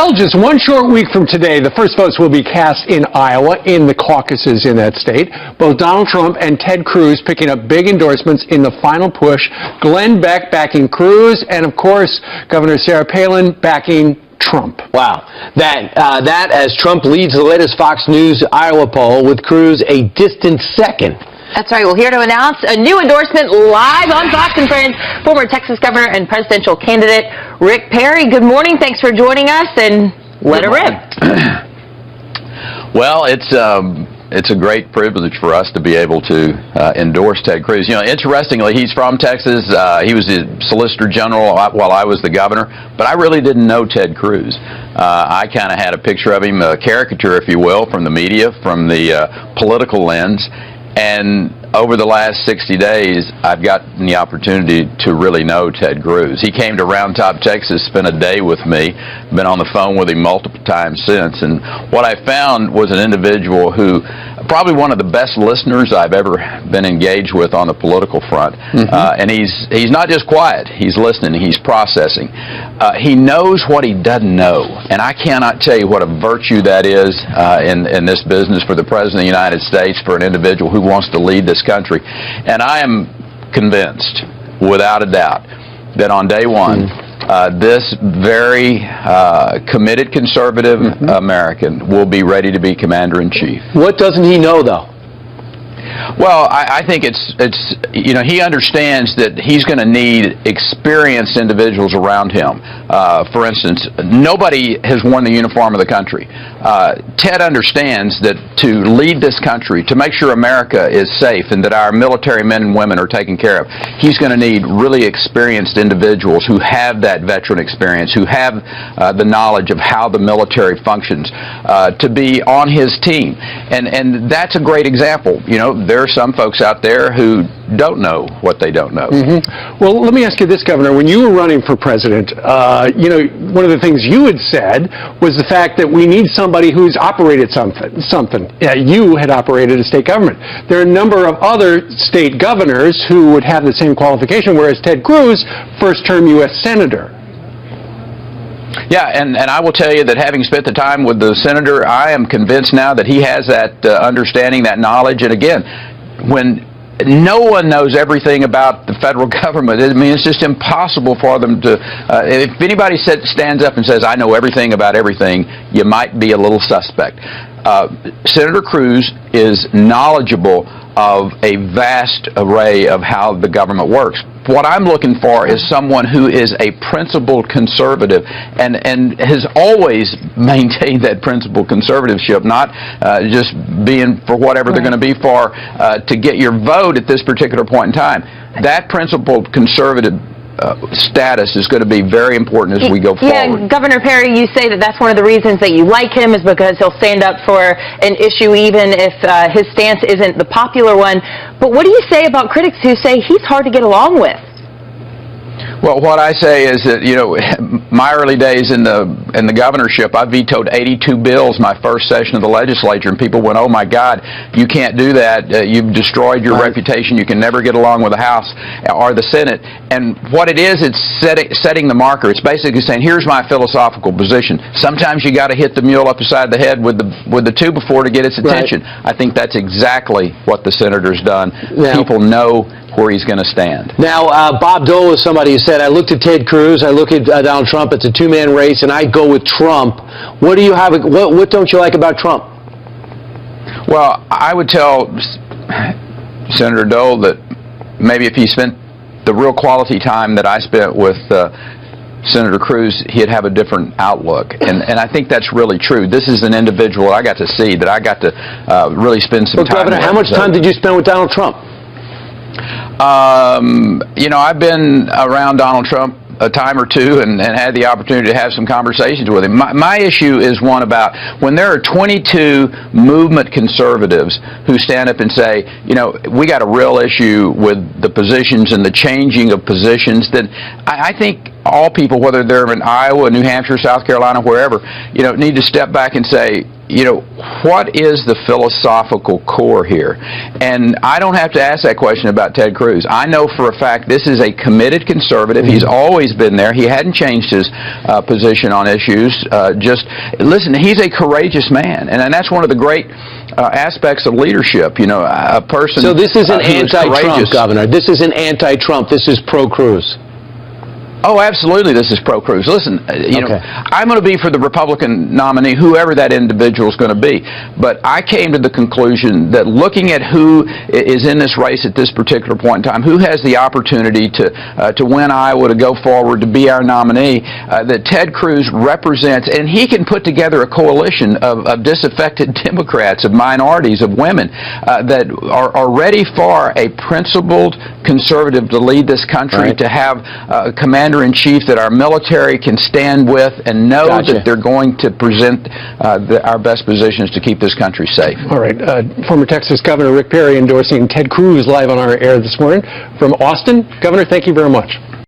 Well, just one short week from today, the first votes will be cast in Iowa, in the caucuses in that state. Both Donald Trump and Ted Cruz picking up big endorsements in the final push. Glenn Beck backing Cruz, and of course, Governor Sarah Palin backing Trump. Wow. That as Trump leads the latest Fox News Iowa poll, with Cruz a distant second. That's right. We're here to announce a new endorsement live on Fox and Friends. Former Texas governor and presidential candidate Rick Perry. Good morning. Thanks for joining us, and let it rip. Well, it's a great privilege for us to be able to endorse Ted Cruz. You know, interestingly, he's from Texas. He was the Solicitor General while I was the governor, but I really didn't know Ted Cruz. I kind of had a picture of him, a caricature, if you will, from the media, from the political lens. And over the last 60 days, I've gotten the opportunity to really know Ted Cruz. He came to Round Top, Texas, spent a day with me, been on the phone with him multiple times since. And what I found was an individual who, probably one of the best listeners I've ever been engaged with on the political front. And he's not just quiet, he's listening, he's processing. He knows what he doesn't know, and I cannot tell you what a virtue that is in this business for the President of the United States, for an individual who wants to lead this country. And I am convinced, without a doubt, that on day one, this very committed conservative American will be ready to be commander-in-chief. What doesn't he know, though? Well, I think it's you know, he understands that he's going to need experienced individuals around him. For instance, nobody has worn the uniform of the country. Ted understands that to lead this country, to make sure America is safe and that our military men and women are taken care of, he's going to need really experienced individuals who have that veteran experience, who have the knowledge of how the military functions, to be on his team. And that's a great example. You know, there are some folks out there who don't know what they don't know. Well, let me ask you this, Governor. When you were running for president, you know, one of the things you had said was the fact that we need somebody who's operated something. You had operated a state government. There are a number of other state governors who would have the same qualification, whereas Ted Cruz, first-term U.S. Senator. Yeah, and I will tell you that having spent the time with the senator, I am convinced now that he has that understanding, that knowledge. And again, when no one knows everything about the federal government, I mean, it's just impossible for them to, if anybody stands up and says, I know everything about everything, you might be a little suspect. Senator Cruz is knowledgeable of a vast array of how the government works. What I'm looking for is someone who is a principled conservative and has always maintained that principled conservativeship, not just being for whatever they're going to be for to get your vote at this particular point in time. That principled conservative status is going to be very important as we go forward. Yeah, Governor Perry, you say that that's one of the reasons that you like him, is because he'll stand up for an issue even if his stance isn't the popular one. But what do you say about critics who say he's hard to get along with? Well, what I say is that, you know, my early days in the governorship, I vetoed 82 bills my first session of the legislature, and people went, oh my God, you can't do that. You've destroyed your reputation. You can never get along with the House or the Senate. And what it is, it's setting the marker. It's basically saying, here's my philosophical position. Sometimes you got to hit the mule upside the head with the 2-before to get its attention. I think that's exactly what the senator's done. People know where he's going to stand. Now, Bob Dole is somebody who said, I looked at Ted Cruz, I look at Donald Trump, it's a two-man race, and I go with Trump. What do you have? What don't you like about Trump? Well, I would tell Senator Dole that maybe if he spent the real quality time that I spent with Senator Cruz, he'd have a different outlook. And I think that's really true. This is an individual I got to see, that I got to really spend some time Governor, with. how much time did you spend with Donald Trump? You know, I've been around Donald Trump a time or two and had the opportunity to have some conversations with him. My issue is one about when there are 22 movement conservatives who stand up and say, you know, we got a real issue with the positions and the changing of positions, then I think all people, whether they're in Iowa, New Hampshire, South Carolina, wherever, need to step back and say, what is the philosophical core here? And I don't have to ask that question about Ted Cruz. I know for a fact this is a committed conservative. He's always been there. He hadn't changed his position on issues. Listen, he's a courageous man, and that's one of the great aspects of leadership. A person. So this is an who is anti-Trump, courageous. Governor. This is an anti-Trump. This is pro-Cruz. Oh, absolutely, this is pro-Cruz. Listen, I'm going to be for the Republican nominee, whoever that individual is going to be. But I came to the conclusion that looking at who is in this race at this particular point in time, who has the opportunity to win Iowa, to go forward, to be our nominee, that Ted Cruz represents, and he can put together a coalition of disaffected Democrats, of minorities, of women that are ready for a principled conservative to lead this country, to have a commander-in-chief that our military can stand with and know that they're going to present our best positions to keep this country safe. All right. Former Texas Governor Rick Perry endorsing Ted Cruz live on our air this morning from Austin. Governor, thank you very much.